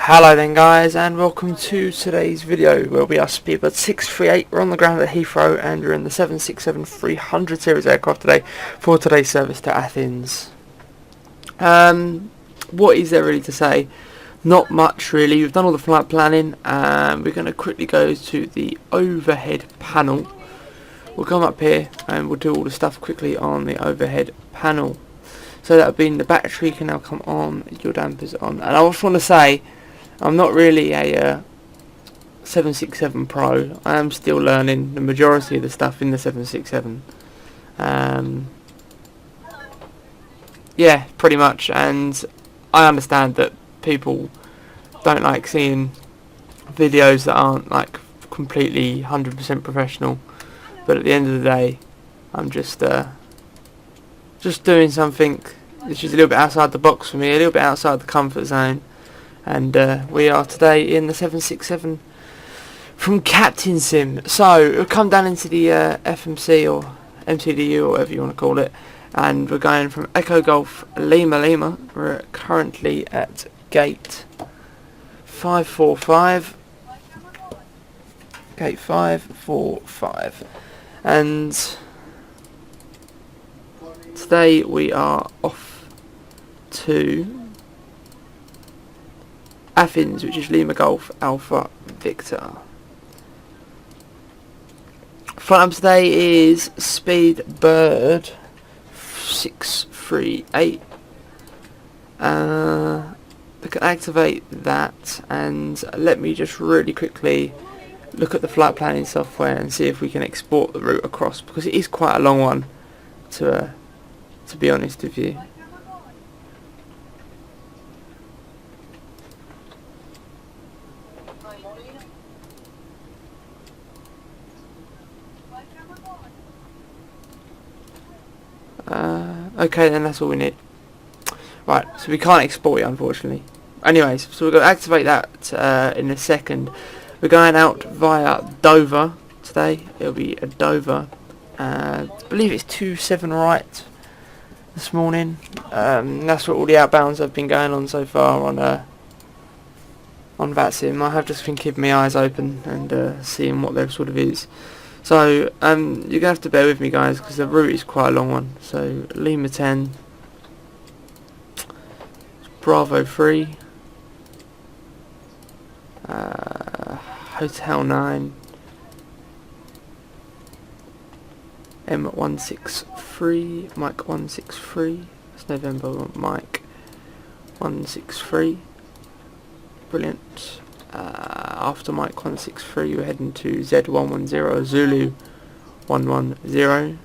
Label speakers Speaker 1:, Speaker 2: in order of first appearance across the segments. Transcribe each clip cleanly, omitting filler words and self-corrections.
Speaker 1: Hello then guys, and welcome to today's video where we are Speedbird 638. We're on the ground at Heathrow and we're in the 767-300 series aircraft today for today's service to Athens. What is there really to say? Not much really. We've done all the flight planning and we're going to quickly go to the overhead panel. We'll come up here and we'll do all the stuff quickly on the overhead panel. So that would mean the battery can now come on, your dampers on. And I just want to say, I'm not really a 767 Pro. I am still learning the majority of the stuff in the 767. Yeah, pretty much. And I understand that people don't like seeing videos that aren't like completely 100% professional. But at the end of the day, I'm just doing something which is a little bit outside the box for me, a little bit outside the comfort zone. And we are today in the 767 from Captain Sim. So we'll come down into the FMC or MTDU or whatever you want to call it, and we're going from Egll-Lgav Lima. We're currently at gate 545. Gate 545. And today we are off to Athens, which is Lima Golf Alpha Victor. Flight number today is Speedbird 638. We can activate that, and let me just really quickly look at the flight planning software and see if we can export the route across, because it is quite a long one to be honest with you. Okay, then that's all we need. Right, so we can't export it unfortunately. Anyways, so we're going to activate that in a second. We're going out via Dover today. It'll be a Dover. I believe it's 27 right this morning. That's what all the outbounds have been going on so far on VATSIM. I have just been keeping my eyes open and seeing what there sort of is. So you're going to have to bear with me guys, because the route is quite a long one. So Lima 10, Bravo 3, Hotel 9, M163, Mike 163, it's November, Mike 163, brilliant. After Mike 163 we're heading to Z110, Zulu 110,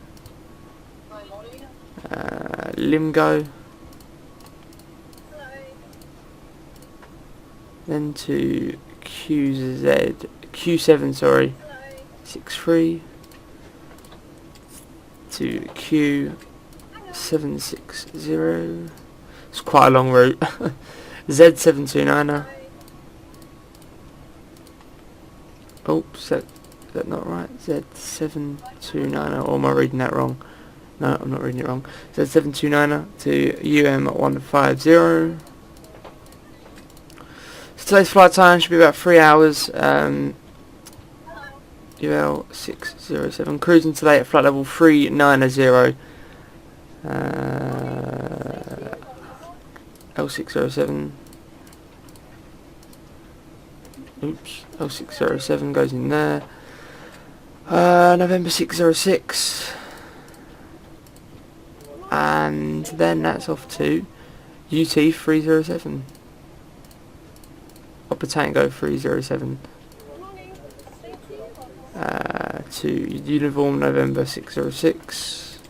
Speaker 1: Limgo, then to Q7 sorry, 63, to Q760, it's quite a long route, Z729er, oops, is that not right? Z729er, or am I reading that wrong? No, I'm not reading it wrong. Z729er to UM150. So today's flight time should be about 3 hours. UL607, cruising today at flight level 390. L607. Oops, L607 goes in there. November 606. And then that's off to UT 307. Upper Tango 307. To Uniform November 606.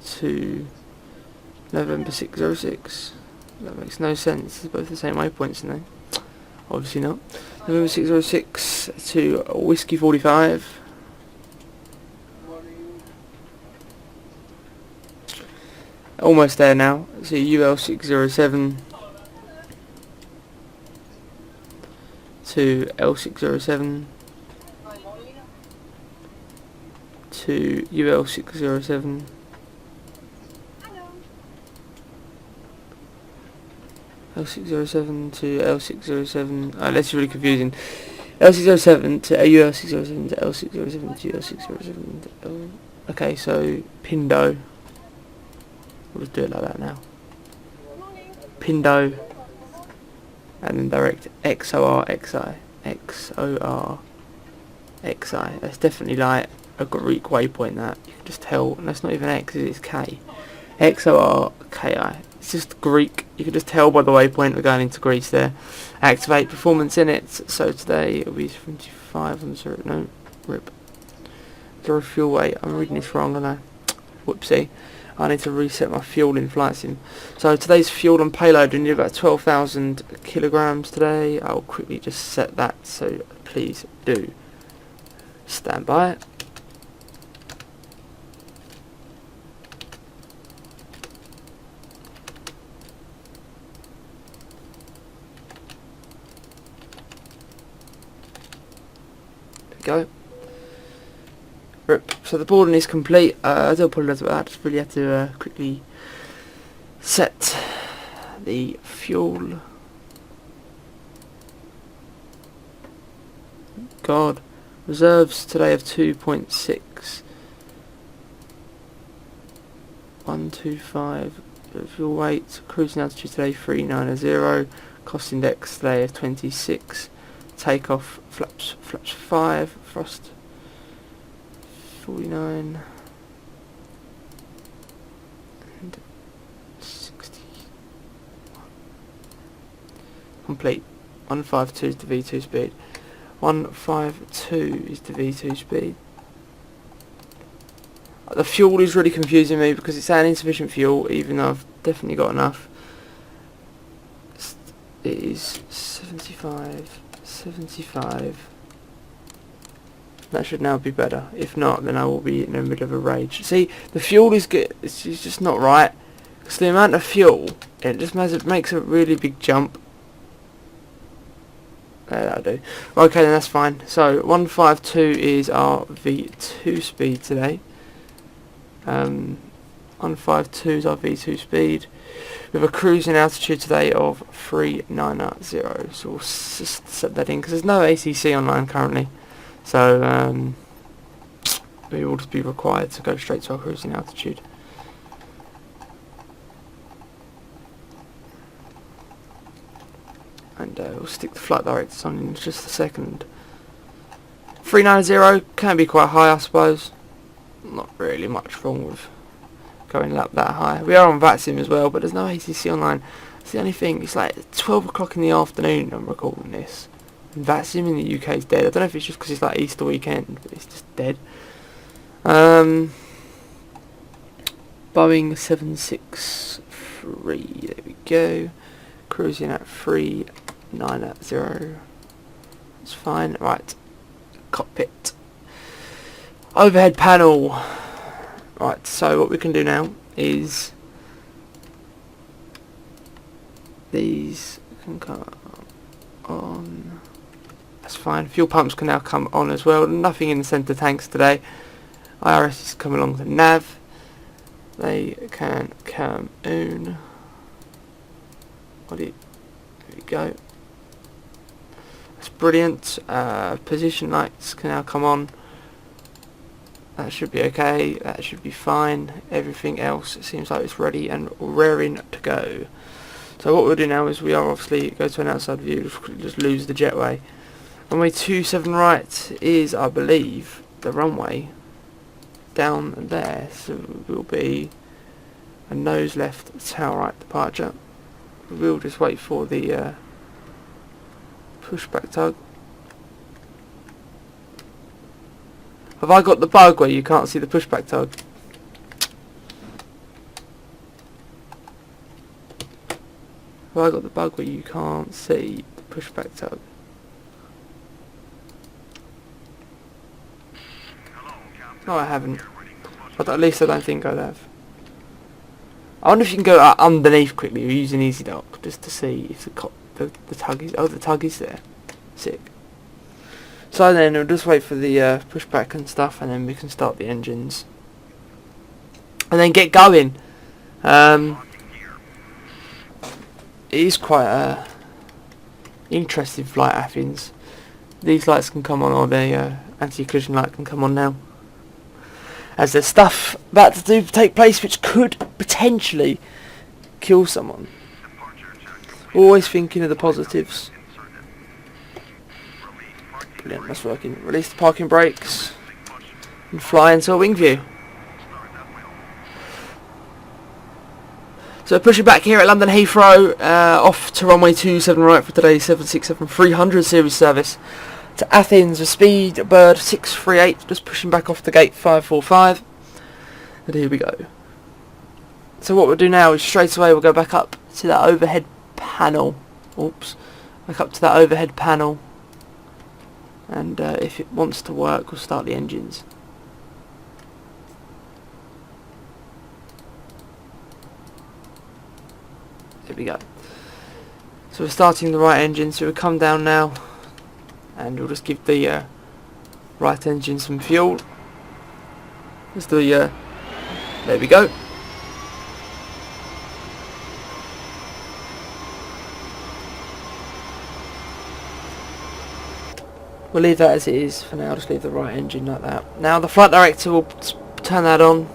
Speaker 1: To November 606. That makes no sense. It's both the same waypoints, isn't they? Obviously not. November 606 to Whiskey 45. Almost there now. So UL607 to L607 to UL607 L607 to L607. This is really confusing. L607 to AU607 to L607 to L607 to L. Okay, so Pindo. We'll just do it like that now. Pindo. And then direct XOR XI. XOR XI. That's definitely like a Greek waypoint that. You can just tell, and that's not even X, it's K. XOR KI. It's just Greek. You can just tell by the waypoint we're going into Greece there. Activate performance in it. So today it'll be 75 on 0. No, rip. 0 fuel weight. I'm reading this wrong, and I. Whoopsie. I need to reset my fuel in Flight Sim. So today's fuel and payload, we need about 12,000 kilograms today. I'll quickly just set that, so please do stand by. There we go. Rip. So the boarding is complete. I do apologise about that. Just really had to quickly set the fuel. God, reserves today of 2.6. 125. Fuel weight. Cruising altitude today 390. Cost index today of 26. Takeoff flaps 5. Thrust 49 and 60. Complete. 152 is the V2 speed. 152 is the V2 speed. The fuel is really confusing me because it's saying insufficient fuel, even though I've definitely got enough. It is 75. That should now be better. If not, then I will be in the middle of a rage. See, the fuel is good. It's just not right. Because the amount of fuel, it just makes a really big jump. That'll do. Okay, then that's fine. So 152 is our V2 speed today. 152 is our V2 speed. We have a cruising altitude today of 390. So we'll just set that in because there's no ACC online currently. So we will just be required to go straight to our cruising altitude. And we'll stick the flight directors on in just a second. 390 can be quite high, I suppose. Not really much wrong with going up that high. We are on BAW638 as well, but there's no ACC online. It's the only thing. It's like 12 o'clock in the afternoon I'm recording this. And BAW638 in the UK is dead. I don't know if it's just because it's like Easter weekend, but it's just dead. Boeing 763. There we go. Cruising at 390. That's fine. Right. Cockpit. Overhead panel. Right, so what we can do now is these can come on. That's fine. Fuel pumps can now come on as well. Nothing in the centre tanks today. IRS is coming along the nav. They can come on. There we go. That's brilliant. Position lights can now come on. That should be okay. That should be fine. Everything else, it seems like it's ready and raring to go. So what we'll do now is we are obviously go to an outside view. Just lose the jetway. Runway 27 right is, I believe, the runway down there. So it will be a nose left, tail right departure. We'll just wait for the pushback tug. Have I got the bug where you can't see the pushback tug? Have I got the bug where you can't see the pushback tug? No, I haven't. But at least I don't think I'd have. I wonder if you can go underneath quickly using Easysim just to see if the tug is. Oh, the tug is there. Sick. So then we'll just wait for the pushback and stuff, and then we can start the engines and then get going. it is quite a interesting flight, Athens. These lights can come on, or the anti-collision light can come on now, as there's stuff about to take place which could potentially kill someone. Always thinking of the positives. Brilliant, that's working. Release the parking brakes and fly into a wing view. So pushing back here at London Heathrow, off to runway 27 right for today's 767-300 series service to Athens with speed bird 638, just pushing back off the gate 545. And here we go. So what we'll do now is straight away we'll go back up to that overhead panel. Oops. Back up to that overhead panel. And if it wants to work, we'll start the engines. There we go. So we're starting the right engine, so we'll come down now and we'll just give the right engine some fuel. Just the there we go. We'll leave that as it is for now, just leave the right engine like that. Now the flight director will turn that on.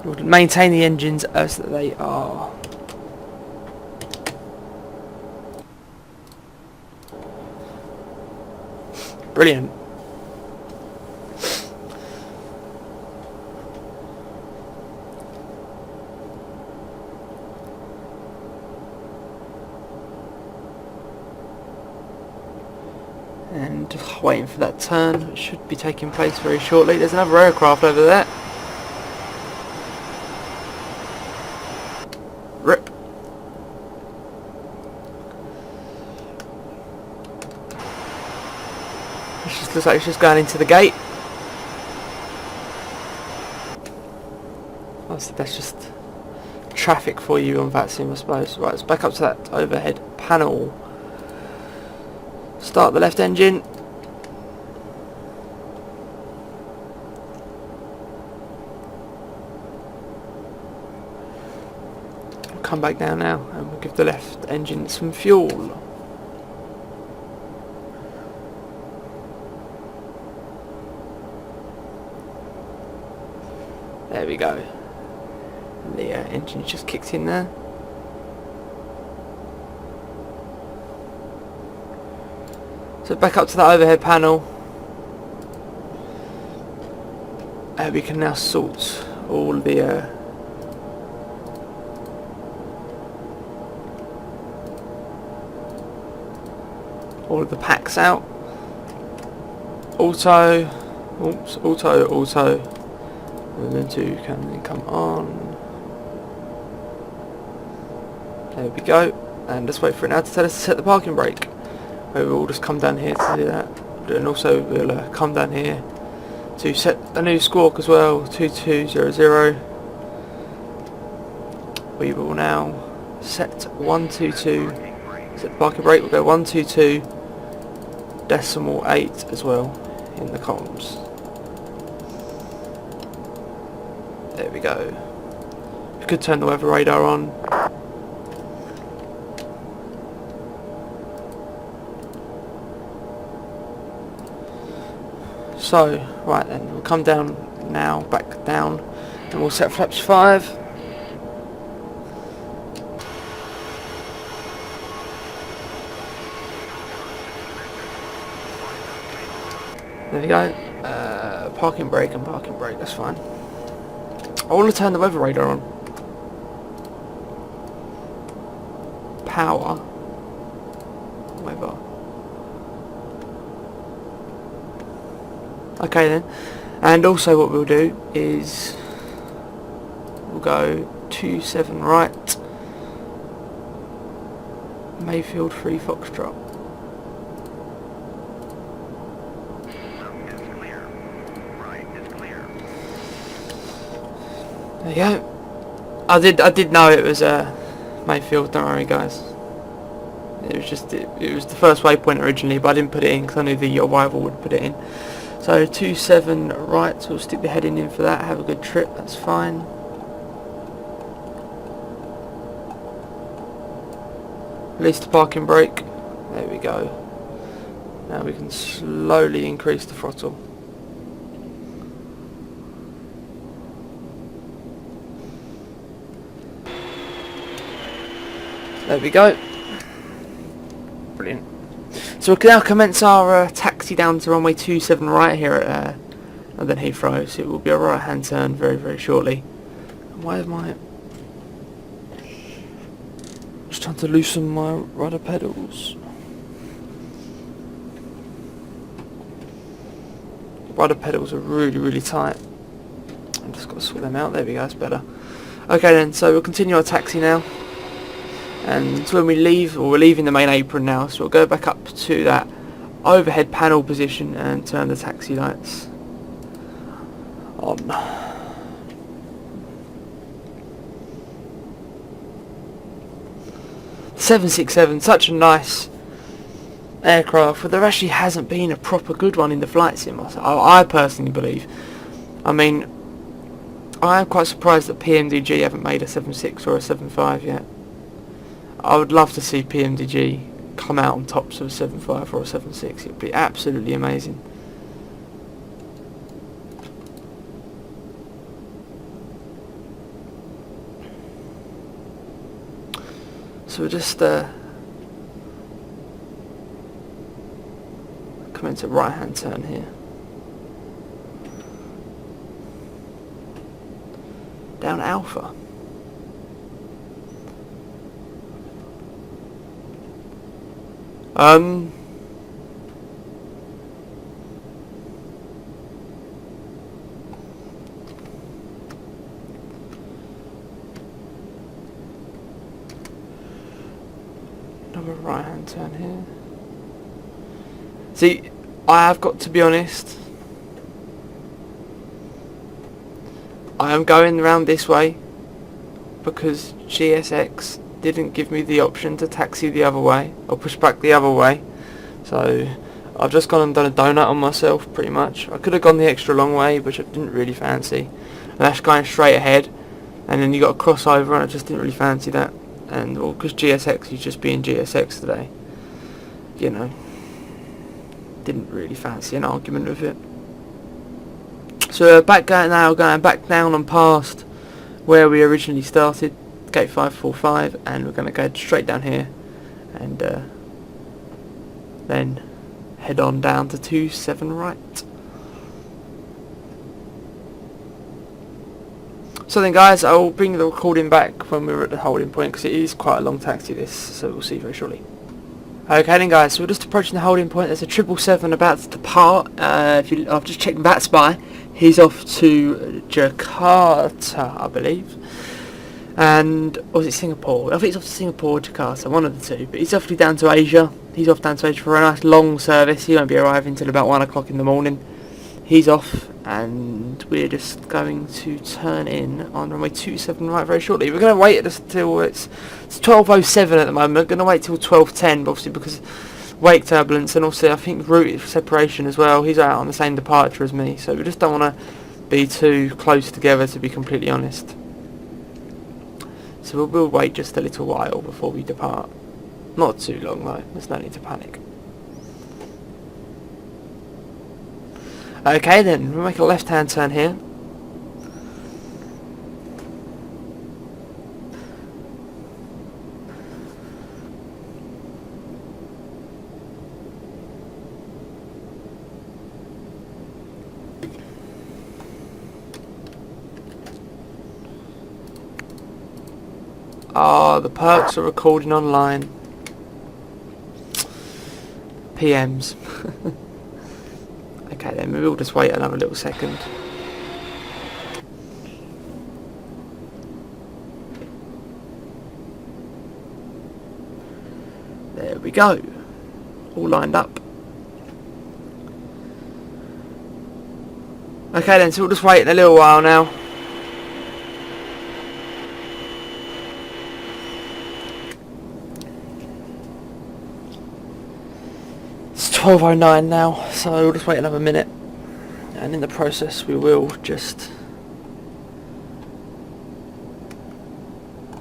Speaker 1: We'll maintain the engines as they are. Brilliant. And just waiting for that turn. It should be taking place very shortly. There's another aircraft over there. Rip. It just looks like it's just going into the gate. That's just traffic for you on VATSIM, I suppose. Right, let's back up to that overhead panel. Start the left engine. We'll come back down now and we'll give the left engine some fuel. There we go. And the engine just kicked in there. So back up to that overhead panel. We can now sort all the all of the packs out. Auto, oops, auto, and then two can then come on. There we go. And just wait for it now to tell us to set the parking brake. We'll just come down here to do that, and also we'll come down here to set a new squawk as well, 2200. We will now set 122, set the parking brake, we'll go 122.8 as well in the comms. There we go. We could turn the weather radar on. So, right then, we'll come down now, back down, and we'll set flaps 5. There we go. Parking brake and parking brake, that's fine. I want to turn the weather radar on. Power. Weather. Okay then, and also what we'll do is we'll go 27 right, Mayfield 3 Foxtrot. There you go. I did know it was Mayfield. Don't worry, guys. It was just it was the first waypoint originally, but I didn't put it in because I knew the arrival would put it in. So 27 right, so we'll stick the heading in for that. Have a good trip, that's fine. Release the parking brake. There we go. Now we can slowly increase the throttle. There we go. Brilliant. So we can now commence our taxi down to runway 27 right here at and then Heathrow. So it will be a right hand turn very, very shortly. Why am I just trying to loosen my rudder pedals? Rudder pedals are really, really tight. I've just got to sort them out. There we go, that's better. Okay then, so we'll continue our taxi now. And when we leave, or we're leaving the main apron now, so we'll go back up to that overhead panel position and turn the taxi lights on. 767, such a nice aircraft, but there actually hasn't been a proper good one in the flight sim, I personally believe. I mean, I am quite surprised that PMDG haven't made a 7.6 or a 7.5 yet. I would love to see PMDG come out on tops of a 7.5 or a 7.6. It would be absolutely amazing. So we'll just commence a right hand turn here. Down Alpha. Another right hand turn here. See, I have got to be honest, I am going around this way because GSX didn't give me the option to taxi the other way or push back the other way, so I've just gone and done a donut on myself pretty much. I could have gone the extra long way, which I didn't really fancy, and that's going straight ahead, and then you got a crossover, and I just didn't really fancy that. And well, because GSX is just being GSX today, you know, didn't really fancy an argument with it. So back now, going back down and past where we originally started, gate 545, and we're going to go straight down here and then head on down to 27 right. So then guys, I will bring the recording back when we're at the holding point, because it is quite a long taxi this, so we'll see very shortly. Okay then guys, so we're just approaching the holding point. There's a 777 about to depart. I've just checked that spy. He's off to Jakarta, I believe. And, or was it Singapore? I think he's off to Singapore or Jakarta, one of the two. But he's definitely down to Asia. He's off down to Asia for a nice long service. He won't be arriving until about 1 o'clock in the morning. He's off, and we're just going to turn in on runway 27 right very shortly. We're going to wait till it's 12:07 at the moment. We're going to wait till 12:10, obviously, because wake turbulence, and also I think route separation as well. He's out on the same departure as me, so we just don't want to be too close together, to be completely honest. So we'll wait just a little while before we depart. Not too long though, there's no need to panic. Okay then, we'll make a left hand turn here. Ah, the perks are recording online. PMs. Okay then, we'll just wait another little second. There we go. All lined up. Okay then, so we'll just wait a little while now. It's 12:09 now, so we'll just wait another minute. and in the process we will just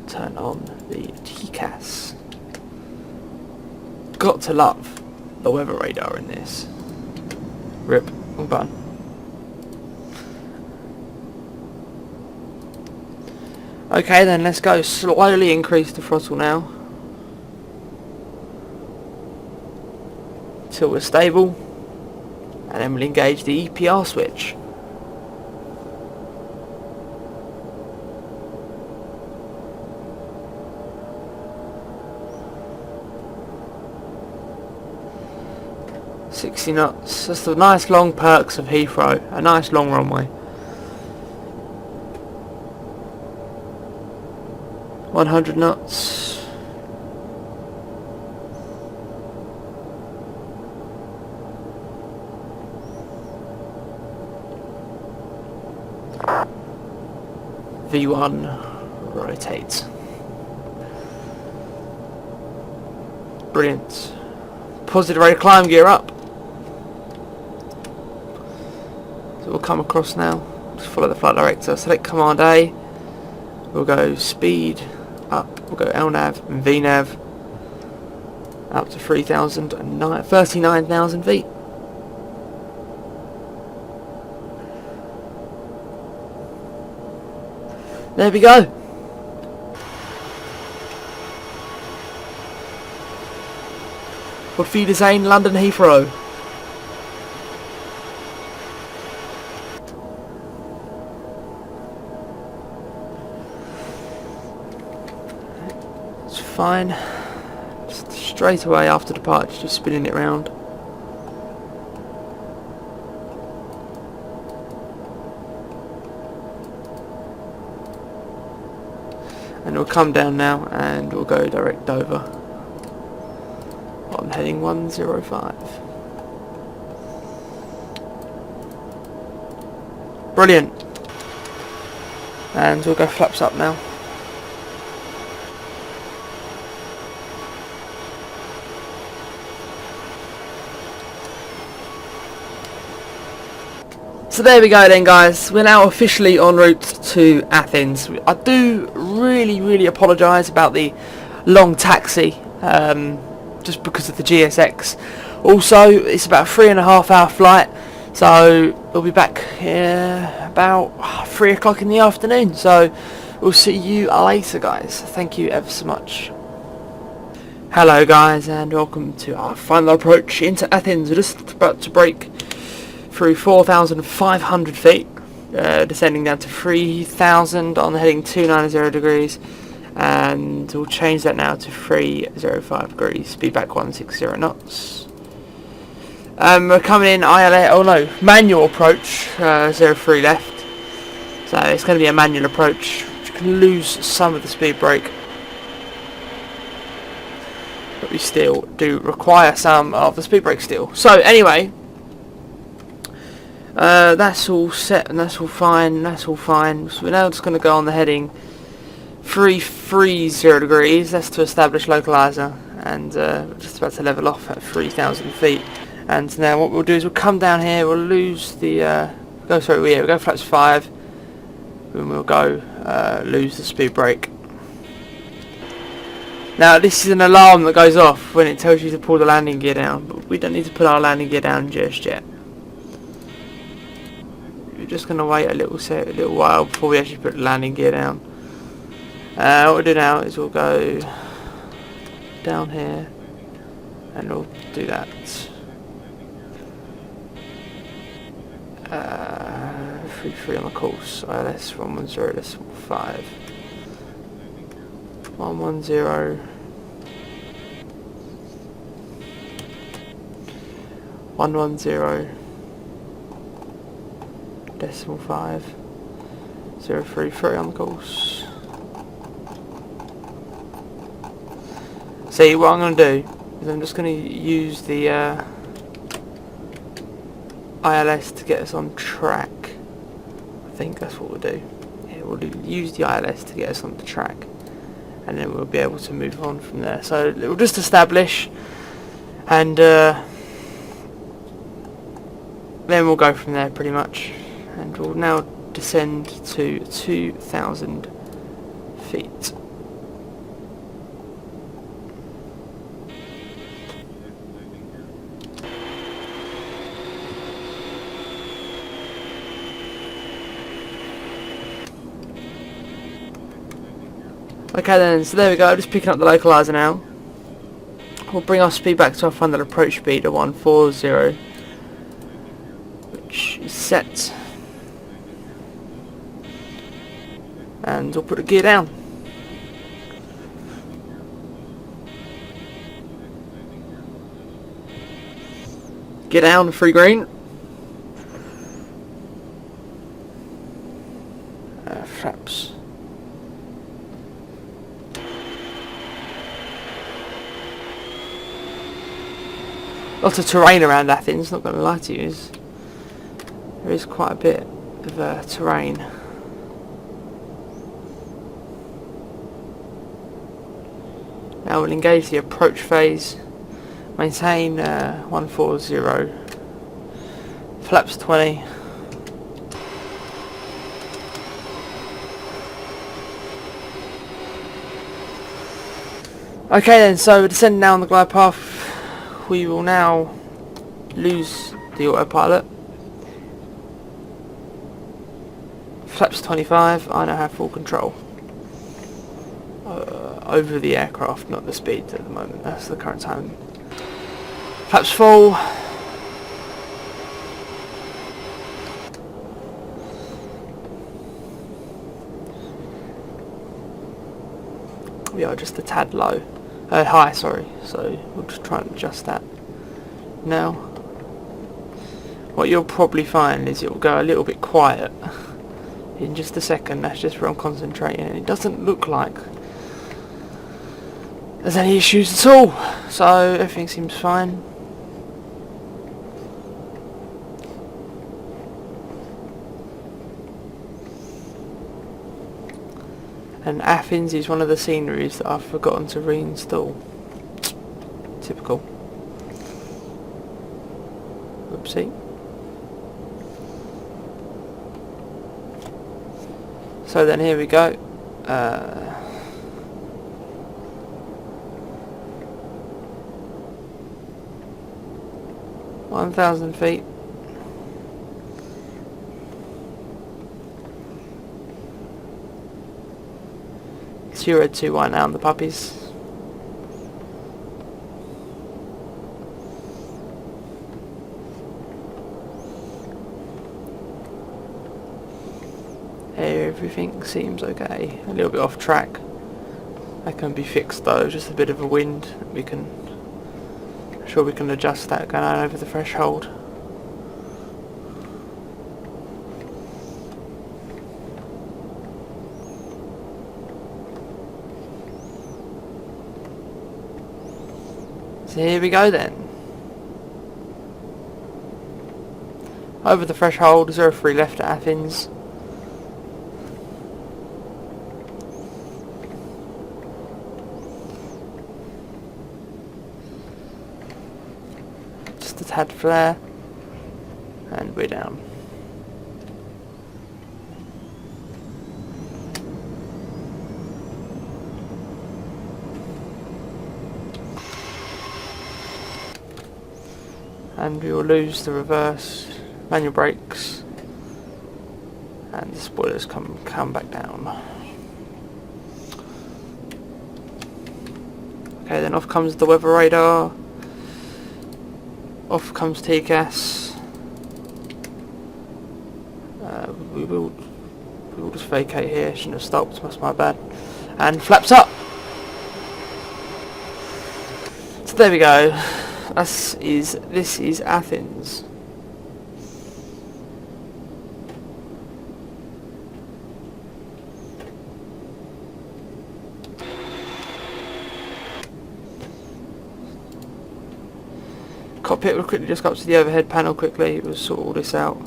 Speaker 1: turn on the TCAS. Got to love the weather radar in this. Rip, all done. Okay then, let's go. Slowly increase the throttle now till we're stable, and then we'll engage the EPR switch. .60 knots. That's the nice long perks of Heathrow. A nice long runway. 100 knots. V1 rotate. Brilliant. Positive rate of climb, gear up. So we'll come across now. Just follow the flight director. Select command A. We'll go speed up. We'll go LNAV and VNAV up to 39,000 feet. There we go. Auf Wiedersehen, London Heathrow. It's fine. Just straight away after departure, just spinning it round. And we'll come down now and we'll go direct over on heading 105. Brilliant. And we'll go flaps up now. So there we go then, guys. We're now officially en route to Athens. I do really apologise about the long taxi, just because of the GSX. Also, it's about a 3.5 hour flight, so we'll be back here about 3 o'clock in the afternoon. So we'll see you later, guys. Thank you ever so much. Hello guys, and welcome to our final approach into Athens. We're just about to break through 4,500 feet, descending down to 3,000 on the heading 290 degrees, and we'll change that now to 305 degrees, speed back 160 knots. We're coming in manual approach, 03 left, so it's going to be a manual approach. You can lose some of the speed brake, but we still do require some of the speed brake still. So anyway, that's all set and that's all fine, So we're now just going to go on the heading 330 degrees. That's to establish localizer, and we're just about to level off at 3,000 feet. And now what we'll do is we'll come down here, we'll lose the we'll go flaps 5, and we'll go lose the speed brake. Now this is an alarm that goes off when it tells you to pull the landing gear down, but we don't need to put our landing gear down just yet. We're just going to wait a little while before we actually put the landing gear down. What we'll do now is we'll go down here and we'll do that. 3 on the course. ILS 110.5. 110. 110. Decimal 5. 033 on the course. See, what I'm going to do is I'm just going to use the ILS to get us on track. I think that's what we'll do. Yeah, we'll use the ILS to get us on the track, and then we'll be able to move on from there. So we'll just establish, and then we'll go from there pretty much, and we'll now descend to 2,000 feet. Okay then, so there we go, just picking up the localizer now. We'll bring our speed back to our funded approach speed of 140, which is set. And we'll put the gear down. Get down, free green. Flaps. Lots of terrain around Athens, not going to lie to you. There is quite a bit of terrain. Now we'll engage the approach phase. Maintain 140. Flaps 20. Okay then, so we're descending now on the glide path. We will now lose the autopilot. Flaps 25, I now have full control over the aircraft, not the speed at the moment. That's the current time. Flaps full. We are just a tad low. High, sorry. So we'll just try and adjust that now. What you'll probably find is it will go a little bit quiet in just a second. That's just where I'm concentrating, and it doesn't look like there's any issues at all. So everything seems fine. And Athens is one of the sceneries that I've forgotten to reinstall. Typical. Oopsie. So then here we go. 1,000 feet. It's 021 now on the puppies. Everything seems okay. A little bit off track. That can be fixed though, just a bit of a wind. I'm sure we can adjust that going on over the threshold. So here we go then. Over the threshold, 03 left at Athens. Just a tad flare, and we're down. And we will lose the reverse, manual brakes, and the spoilers come back down. Okay, then off comes the weather radar, off comes TCAS. We will just vacate here, shouldn't have stopped, that's my bad. And flaps up! So there we go. This is Athens. Cockpit will quickly just go up to the overhead panel quickly. We'll sort all this out.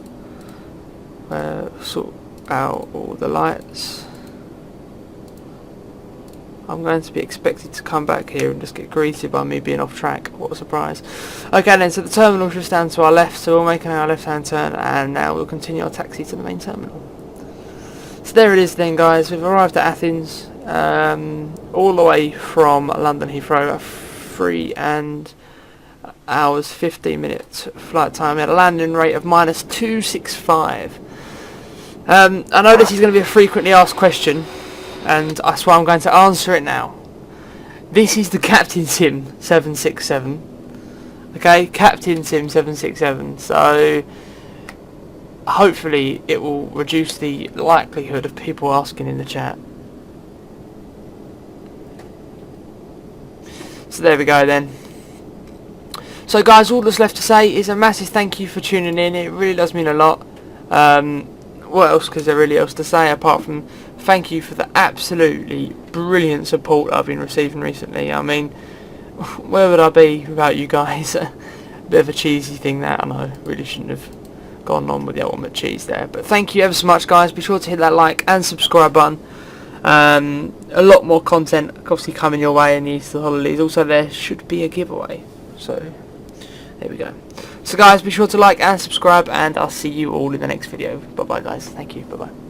Speaker 1: Sort out all the lights. I'm going to be expected to come back here and just get greeted by me being off track. What a surprise. Okay then, so the terminal just down to our left, so we're making our left hand turn, and now we'll continue our taxi to the main terminal. So there it is then, guys. We've arrived at Athens, all the way from London Heathrow, 3 hours 15 minutes flight time at a landing rate of -265. I know this is going to be a frequently asked question, and that's why I'm going to answer it now. This is the Captain Sim 767. Okay, Captain Sim 767. So hopefully it will reduce the likelihood of people asking in the chat. So there we go then. So guys, all that's left to say is a massive thank you for tuning in. It really does mean a lot. What else is there really else to say apart from thank you for the absolutely brilliant support I've been receiving recently. I mean, where would I be without you guys? A bit of a cheesy thing that, I know, really shouldn't have gone on with the ultimate cheese there. But thank you ever so much, guys. Be sure to hit that like and subscribe button. A lot more content obviously coming your way in the Easter holidays. Also, there should be a giveaway. So there we go. So guys, be sure to like and subscribe, and I'll see you all in the next video. Bye bye guys, thank you, bye bye.